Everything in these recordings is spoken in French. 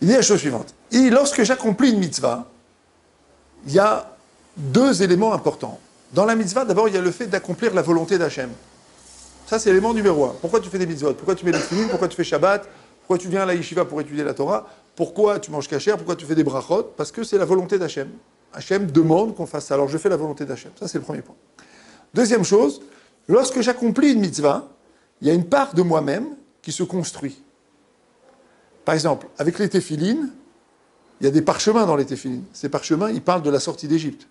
Il dit la chose suivante. Lorsque j'accomplis une mitzvah, il y a deux éléments importants. Dans la mitzvah, d'abord, il y a le fait d'accomplir la volonté d'Hachem. Ça, c'est l'élément numéro un. Pourquoi tu fais des mitzvot? Pourquoi tu mets les tefillin? Pourquoi tu fais Shabbat? Pourquoi tu viens à la yeshiva pour étudier la Torah? Pourquoi tu manges kasher? Pourquoi tu fais des brachot? Parce que c'est la volonté d'Hachem. Hachem demande qu'on fasse ça. Alors je fais la volonté d'Hachem. Ça, c'est le premier point. Deuxième chose, lorsque j'accomplis une mitzvah, il y a une part de moi-même qui se construit. Par exemple, avec les téphilines, il y a des parchemins dans les téphilines. Ces parchemins, ils parlent de la sortie d'Égypte.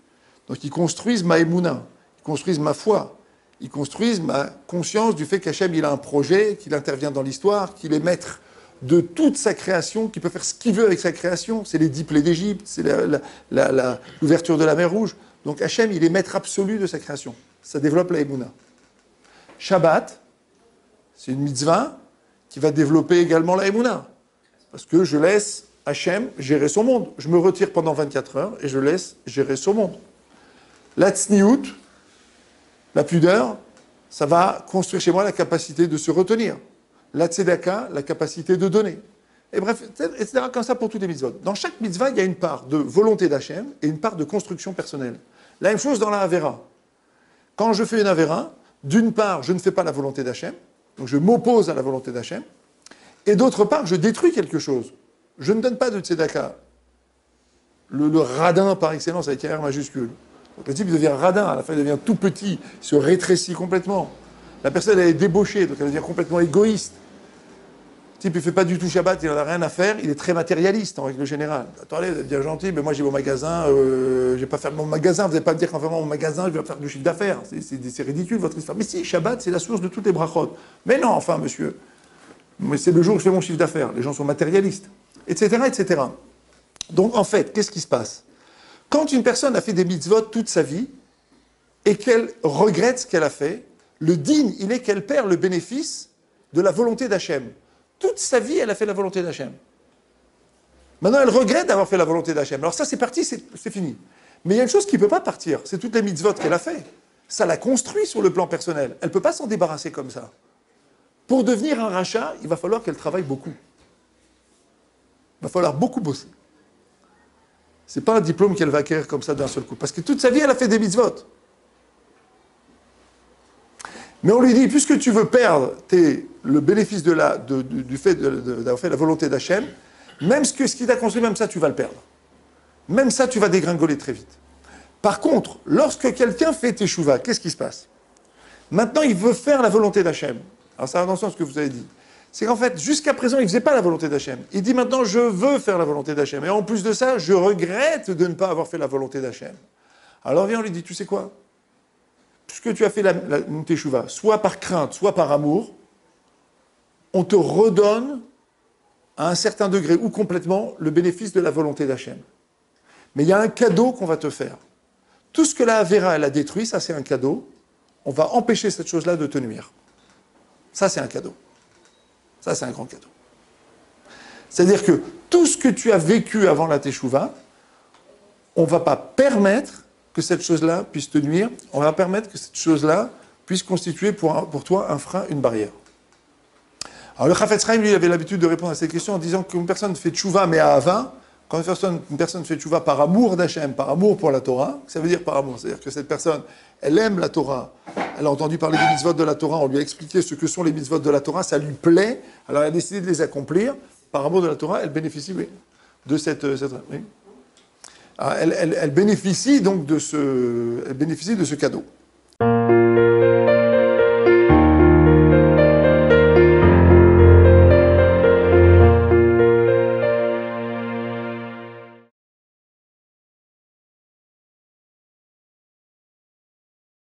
Donc ils construisent ma émouna, ils construisent ma foi, ils construisent ma conscience du fait qu'Hachem, il a un projet, qu'il intervient dans l'histoire, qu'il est maître de toute sa création, qu'il peut faire ce qu'il veut avec sa création. C'est les 10 plaies d'Égypte, c'est l'ouverture de la mer Rouge. Donc Hachem, il est maître absolu de sa création. Ça développe la émouna. Shabbat, c'est une mitzvah qui va développer également la émouna. Parce que je laisse Hachem gérer son monde. Je me retire pendant 24 heures et je laisse gérer son monde. La tzniout, la pudeur, ça va construire chez moi la capacité de se retenir. La tzedaka, la capacité de donner. Et bref, etc. Comme ça pour toutes les mitzvot. Dans chaque mitzvah, il y a une part de volonté d'Hachem et une part de construction personnelle. La même chose dans la Avera. Quand je fais une Avera, d'une part, je ne fais pas la volonté d'Hachem, donc je m'oppose à la volonté d'Hachem, et d'autre part, je détruis quelque chose. Je ne donne pas de tzedaka. Le radin par excellence avec un R majuscule. Donc le type devient radin, à la fin il devient tout petit, il se rétrécit complètement. La personne elle est débauchée, donc elle devient complètement égoïste. Le type il ne fait pas du tout Shabbat, il n'en a rien à faire, il est très matérialiste en règle générale. Attendez, vous êtes bien gentil, mais moi j'ai mon magasin, je vais pas faire mon magasin, vous n'allez pas me dire qu'en fermant mon magasin, je vais faire du chiffre d'affaires. C'est ridicule votre histoire. Mais si, Shabbat c'est la source de toutes les brachot. Mais non, enfin monsieur. Mais c'est le jour où je fais mon chiffre d'affaires. Les gens sont matérialistes, etc., etc. Donc, en fait, qu'est-ce qui se passe? Quand une personne a fait des mitzvot toute sa vie et qu'elle regrette ce qu'elle a fait, le din, il est qu'elle perd le bénéfice de la volonté d'Hachem. Toute sa vie, elle a fait la volonté d'Hachem. Maintenant, elle regrette d'avoir fait la volonté d'Hachem. Alors ça, c'est parti, c'est fini. Mais il y a une chose qui ne peut pas partir, c'est toutes les mitzvot qu'elle a fait. Ça la construit sur le plan personnel. Elle ne peut pas s'en débarrasser comme ça. Pour devenir un rachat, il va falloir qu'elle travaille beaucoup. Il va falloir beaucoup bosser. Ce n'est pas un diplôme qu'elle va acquérir comme ça d'un seul coup. Parce que toute sa vie, elle a fait des mitzvot. Mais on lui dit, puisque tu veux perdre le bénéfice du fait d'avoir fait la volonté d'Hachem, même ce qui t'a construit, même ça, tu vas le perdre. Même ça, tu vas dégringoler très vite. Par contre, lorsque quelqu'un fait teshuva, qu'est-ce qui se passe? Maintenant, il veut faire la volonté d'Hachem. Alors ça va dans le sens que vous avez dit. C'est qu'en fait, jusqu'à présent, il ne faisait pas la volonté d'Hachem. Il dit maintenant, je veux faire la volonté d'Hachem. Et en plus de ça, je regrette de ne pas avoir fait la volonté d'Hachem. Alors viens, on lui dit, tu sais quoi? Puisque tu as fait une teshuva, soit par crainte, soit par amour, on te redonne à un certain degré ou complètement le bénéfice de la volonté d'Hachem. Mais il y a un cadeau qu'on va te faire. Tout ce que la Avera, elle a détruit, ça c'est un cadeau. On va empêcher cette chose-là de te nuire. Ça, c'est un cadeau. Ça, c'est un grand cadeau. C'est-à-dire que tout ce que tu as vécu avant la teshuva, on ne va pas permettre que cette chose-là puisse te nuire. On va permettre que cette chose-là puisse constituer pour toi un frein, une barrière. Alors le Chafetz Chaim, lui, il avait l'habitude de répondre à cette question en disant qu'une personne fait teshuva mais à Hava, quand une personne fait teshuva par amour d'Hachem, par amour pour la Torah, ça veut dire par amour, c'est-à-dire que cette personne, elle aime la Torah, elle a entendu parler des mitzvot de la Torah, on lui a expliqué ce que sont les mitzvot de la Torah, ça lui plaît, alors elle a décidé de les accomplir, par amour de la Torah, elle bénéficie de cette oui. Alors, elle bénéficie donc de ce cadeau.